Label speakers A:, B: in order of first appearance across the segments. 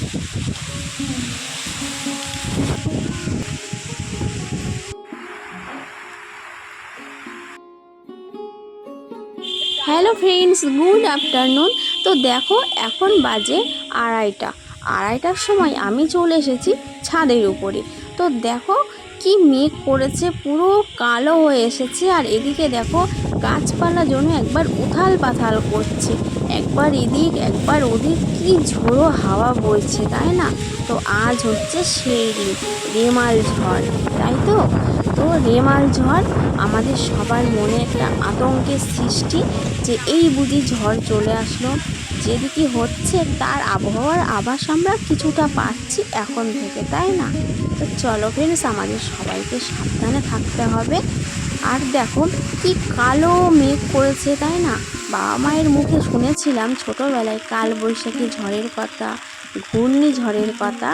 A: Hello friends, good afternoon. তো দেখো এখন বাজে আড়াইটার সময় আমি চলে এসেছি ছাদের উপরে। তো দেখো কি মেঘ করেছে, পুরো কালো হয়ে এসেছে। আর এদিকে দেখো গাছপালা যেন একবার উথাল পাথাল করছে, একবার এদিক একবার ওদিক, কি ঝোড়ো হাওয়া বইছে, তাই না? তো আজ হচ্ছে সেই দিন, রেমাল ঝড়, তাই তো? তো রেমাল ঝড় আমাদের সবার মনে একটা আতঙ্কের সৃষ্টি, যে এই বুঝি ঝড় চলে আসলো। যেদিকে হচ্ছে তার আবহাওয়ার আভাস আমরা কিছুটা পাচ্ছি এখন থেকে, তাই না? তো চলো ফ্রেন্ডস, আমাদের সবাইকে সাবধানে থাকতে হবে। আর দেখো কি কালো মেঘ করেছে, তাই না? বাবা মায়ের মুখে শুনেছিলাম ছোটোবেলায় কালবৈশাখী ঝড়ের কথা, ঘূর্ণিঝড়ের কথা।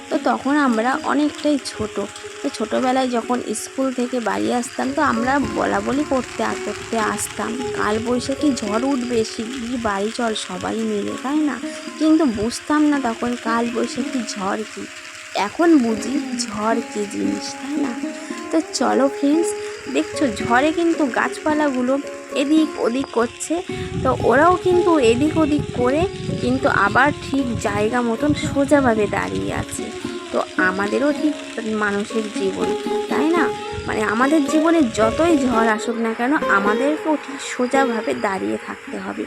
A: তো তখন আমরা অনেকটাই ছোট। তো ছোটোবেলায় যখন স্কুল থেকে বাড়ি আসতাম, তো আমরা বলা বলি করতে আসতাম, কালবৈশাখী ঝড় উঠবে, শিগগির বাড়ি চল সবাই মিলে, তাই না? কিন্তু বুঝতাম না তখন কালবৈশাখী ঝড় কী। এখন বুঝি ঝড় কী জিনিস, তাই না? তো চলো ফ্রেন্ডস, দেখছো ঝড়ে কিন্তু গাছপালাগুলো এদিক ওদিক করছে। তো ওরাও কিন্তু এদিক ওদিক করে কিন্তু আবার ঠিক জায়গা মতন সোজাভাবে দাঁড়িয়ে আছে। তো আমাদেরও ঠিক মানুষের জীবন, তাই না? মানে আমাদের জীবনে যতই ঝড় আসুক না কেন, আমাদেরকেও ঠিক সোজাভাবে দাঁড়িয়ে থাকতে হবে।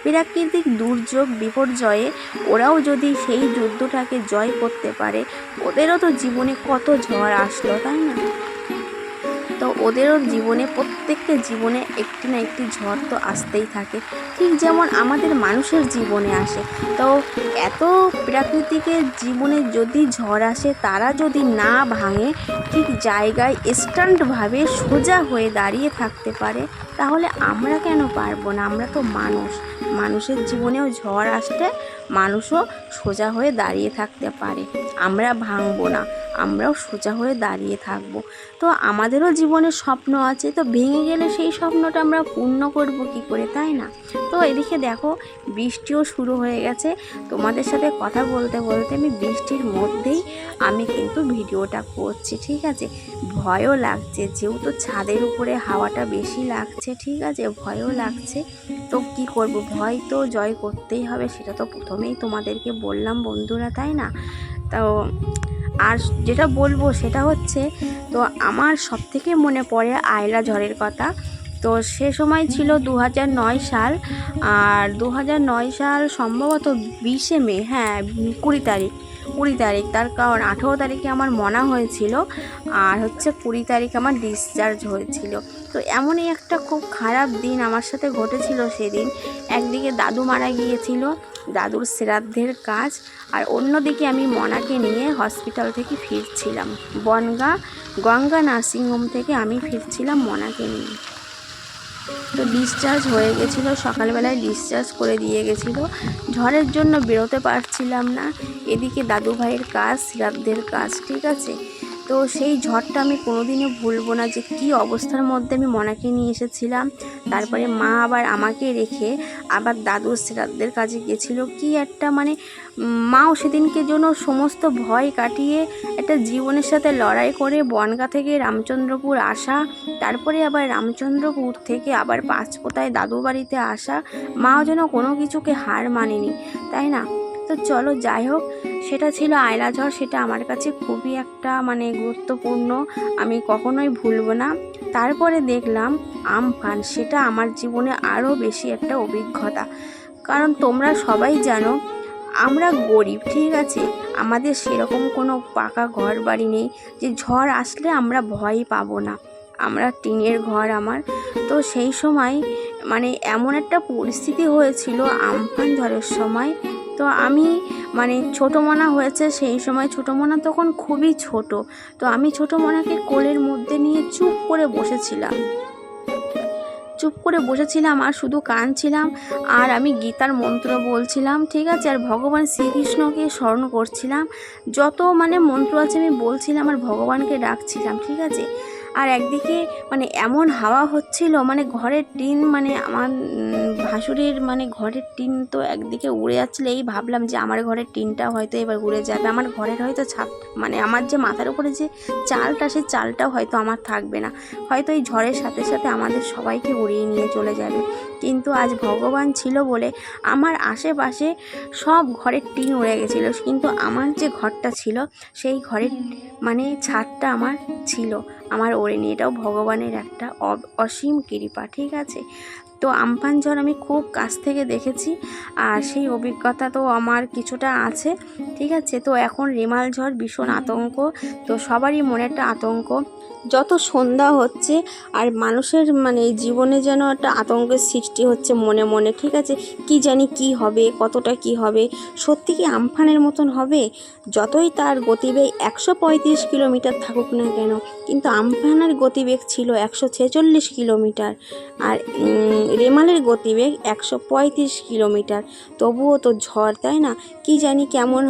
A: প্রাকৃতিক দুর্যোগ বিপর্যয়ে ওরাও যদি সেই যুদ্ধটাকে জয় করতে পারে, ওদেরও তো জীবনে কত ঝড় আসলো, তাই না? তো ওদেরও জীবনে, প্রত্যেকটা জীবনে একটি না একটি ঝড় তো আসতেই থাকে, ঠিক যেমন আমাদের মানুষের জীবনে আসে। তো এত প্রাকৃতিকের জীবনে যদি ঝড় আসে, তারা যদি না ভাঙে, ঠিক জায়গায় স্ট্যান্ডভাবে সোজা হয়ে দাঁড়িয়ে থাকতে পারে, তাহলে আমরা কেন পারবো না? আমরা তো মানুষের জীবনেও ঝড় আসলে মানুষও সোজা হয়ে দাঁড়িয়ে থাকতে পারে। আমরা ভাঙবো না, আমরাও সোজা হয়ে দাঁড়িয়ে থাকবো। তো আমাদেরও জীবনে স্বপ্ন আছে, তো ভেঙে গেলে সেই স্বপ্নটা আমরা পূর্ণ করব কী করে, তাই না? তো এদিকে দেখো বৃষ্টিও শুরু হয়ে গেছে। তোমাদের সাথে কথা বলতে বলতে আমি বৃষ্টির মধ্যেই আমি কিন্তু ভিডিওটা করছি, ঠিক আছে? ভয়ও লাগছে, যেহেতু ছাদের উপরে হাওয়াটা বেশি লাগছে, ঠিক আছে, ভয়ও লাগছে। তো কি করব, ভয় তো জয় করতেই হবে, সেটা তো প্রথমেই তোমাদেরকে বললাম বন্ধুরা, তাই না? তো আর যেটা বলবো সেটা হচ্ছে, তো আমার সবথেকে মনে পড়ে আয়লা ঝড়ের কথা। তো সে সময় ছিল 2009 সাল। আর 2009 সাল সম্ভবত 20শে মে, হ্যাঁ 20 তারিখ। তার কারণ 18 তারিখে আমার মনা হয়েছিল, আর হচ্ছে 20 তারিখ আমার ডিসচার্জ হয়েছিল। তো এমনই একটা খুব খারাপ দিন আমার সাথে ঘটেছিল সেদিন। একদিকে দাদু মারা গিয়েছিল, দাদুর শ্রাদ্ধের কাজ, আর অন্যদিকে আমি মনাকে নিয়ে হসপিটাল থেকে ফিরছিলাম, গঙ্গা নার্সিংহোম থেকে আমি ফিরছিলাম মনাকে নিয়ে। তো ডিসচার্জ হয়ে গেছিলো, সকালবেলায় ডিসচার্জ করে দিয়ে গেছিলো। ঝড়ের জন্য বেরোতে পারছিলাম না, এদিকে দাদু ভাইয়ের কাজ, শ্রাদ্ধের কাজ, ঠিক আছে? তো সেই ঝড়টা আমি কোনোদিনও ভুলবো না, যে কী অবস্থার মধ্যে আমি মনাকে নিয়ে এসেছিলাম। তারপরে মা আবার আমাকে রেখে আবার দাদুর শ্রাদ্ধের কাজে গেছিলো। কি একটা মানে মাও সেদিনকে জন্য সমস্ত ভয় কাটিয়ে একটা জীবনের সাথে লড়াই করে বনগাঁ থেকে রামচন্দ্রপুর আসা, তারপরে আবার রামচন্দ্রপুর থেকে আবার পাঁচপোতায় দাদু বাড়িতে আসা, মাও যেন কোনো কিছুকে হার মানেনি, তাই না? তো চলো যাই হোক, সেটা ছিল আয়লা ঝড়। সেটা আমার কাছে খুবই একটা মানে গুরুত্বপূর্ণ, আমি কখনোই ভুলবো না। তারপরে দেখলাম আমফান, সেটা আমার জীবনে আরও বেশি একটা অভিজ্ঞতা। কারণ তোমরা সবাই জানো আমরা গরিব, ঠিক আছে, আমাদের সেরকম কোনো পাকা ঘর বাড়ি নেই যে ঝড় আসলে আমরা ভয় পাবো না। আমরা টিনের ঘর আমার। তো সেই সময় মানে এমন একটা পরিস্থিতি হয়েছিল আমফান ঝড়ের সময়। তো আমি মানে ছোটো মনা হয়েছে সেই সময়, ছোটো মনা তখন খুবই ছোট। তো আমি ছোটো মনাকে কোলের মধ্যে নিয়ে চুপ করে বসেছিলাম আর শুধু কাঁদছিলাম, আর আমি গীতার মন্ত্র বলছিলাম, ঠিক আছে, আর ভগবান শ্রীকৃষ্ণকে স্মরণ করছিলাম। যত মানে মন্ত্র আছে আমি বলছিলাম আর ভগবানকে ডাকছিলাম, ঠিক আছে। আর একদিকে মানে এমন হাওয়া হচ্ছিল, মানে ঘরের টিন, মানে আমার ভাসুরের মানে ঘরের টিন তো একদিকে উড়ে যাচ্ছিলো। এই ভাবলাম যে আমার ঘরের টিনটা হয়তো এবার উড়ে যাবে, আমার ঘরের হয়তো ছাদ, মানে আমার যে মাথার উপরে যে চালটা, সেই চালটাও হয়তো আমার থাকবে না, হয়তো এই ঝড়ের সাথে সাথে আমাদের সবাইকে উড়িয়ে নিয়ে চলে যাবে। কিন্তু আজ ভগবান ছিল বলে আমার আশেপাশে সব ঘরের টিন উড়ে গেছিলো, কিন্তু আমার যে ঘরটা ছিল সেই ঘরের মানে ছাদটা আমার ছিল, আমার ওড়েনি। এটাও ভগবানের একটা অসীম কৃপা, ঠিক আছে। তো আমফান ঝড় আমি খুব কাছ থেকে দেখেছি, আর সেই অভিজ্ঞতা তো আমার কিছুটা আছে, ঠিক আছে। তো এখন রেমাল ঝড় ভীষণ আতঙ্ক, তো সবারই মনে একটা আতঙ্ক। যত সন্ধ্যা হচ্ছে আর মানুষের মানে জীবনে যেন একটা আতঙ্কের সৃষ্টি হচ্ছে মনে মনে, ঠিক আছে। কি জানি কি হবে, কতটা কি হবে, সত্যি কি আমফানের মতন হবে? যতই তার গতিবেগ 135 কিলোমিটার থাকুক না কেন, কিন্তু আমফানের গতিবেগ ছিল 146 কিলোমিটার, আর রেমালের গতিবেগ 135 কিলোমিটার। তবুও তো ঝড়, তাই না? কি জানি কেমন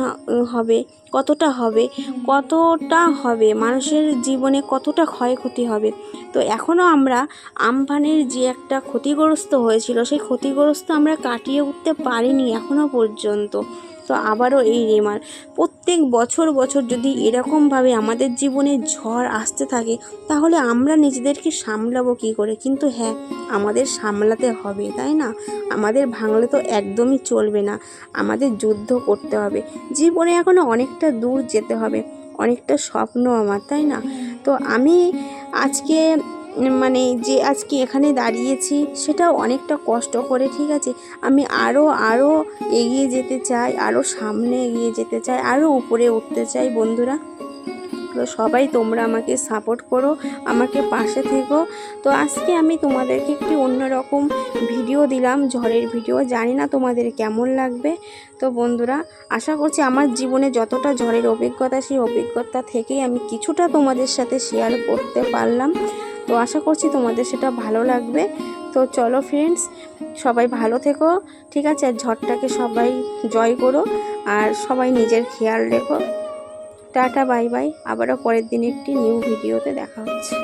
A: হবে, কতটা হবে, কতটা হবে, মানুষের জীবনে কতটা ক্ষয়ক্ষতি হবে। তো এখনও আমরা আমফানের যে একটা ক্ষতিগ্রস্ত হয়েছিল, সেই ক্ষতিগ্রস্ত আমরা কাটিয়ে উঠতে পারিনি এখনও পর্যন্ত। তো আবারও এই রেমাল, প্রত্যেক বছর বছর যদি এরকমভাবে আমাদের জীবনে ঝড় আসতে থাকে, তাহলে আমরা নিজেদেরকে সামলাবো কী করে? কিন্তু হ্যাঁ, আমাদের সামলাতে হবে, তাই না? আমাদের ভাঙলে তো একদমই চলবে না, আমাদের যুদ্ধ করতে হবে। জীবনে এখনও অনেকটা দূর যেতে হবে, অনেকটা স্বপ্ন আমার, তাই না? তো আমি আজকে মানে যে আজকে এখানে দাঁড়িয়েছি সেটাও অনেকটা কষ্ট করে, ঠিক আছে। আমি আরও এগিয়ে যেতে চাই, আরও সামনে এগিয়ে যেতে চাই, আরও উপরে উঠতে চাই বন্ধুরা। তো সবাই তোমরা আমাকে সাপোর্ট করো, আমাকে পাশে থেকো। তো আজকে আমি তোমাদেরকে একটি অন্যরকম ভিডিও দিলাম, ঝড়ের ভিডিও, জানি না তোমাদের কেমন লাগবে। তো বন্ধুরা, আশা করছি আমার জীবনে যতটা ঝড়ের অভিজ্ঞতা, সেই অভিজ্ঞতা থেকেই আমি কিছুটা তোমাদের সাথে শেয়ার করতে পারলাম। তো আশা করছি তোমাদের সেটা ভালো লাগবে। তো চলো ফ্রেন্ডস, সবাই ভালো থেকো, ঠিক আছে। আর ঝড়টাকে সবাই জয় করো, আর সবাই নিজের খেয়াল রেখো। Tata, bye bye. আবারও পরের দিন একটি নিউ ভিডিওতে দেখা হচ্ছে।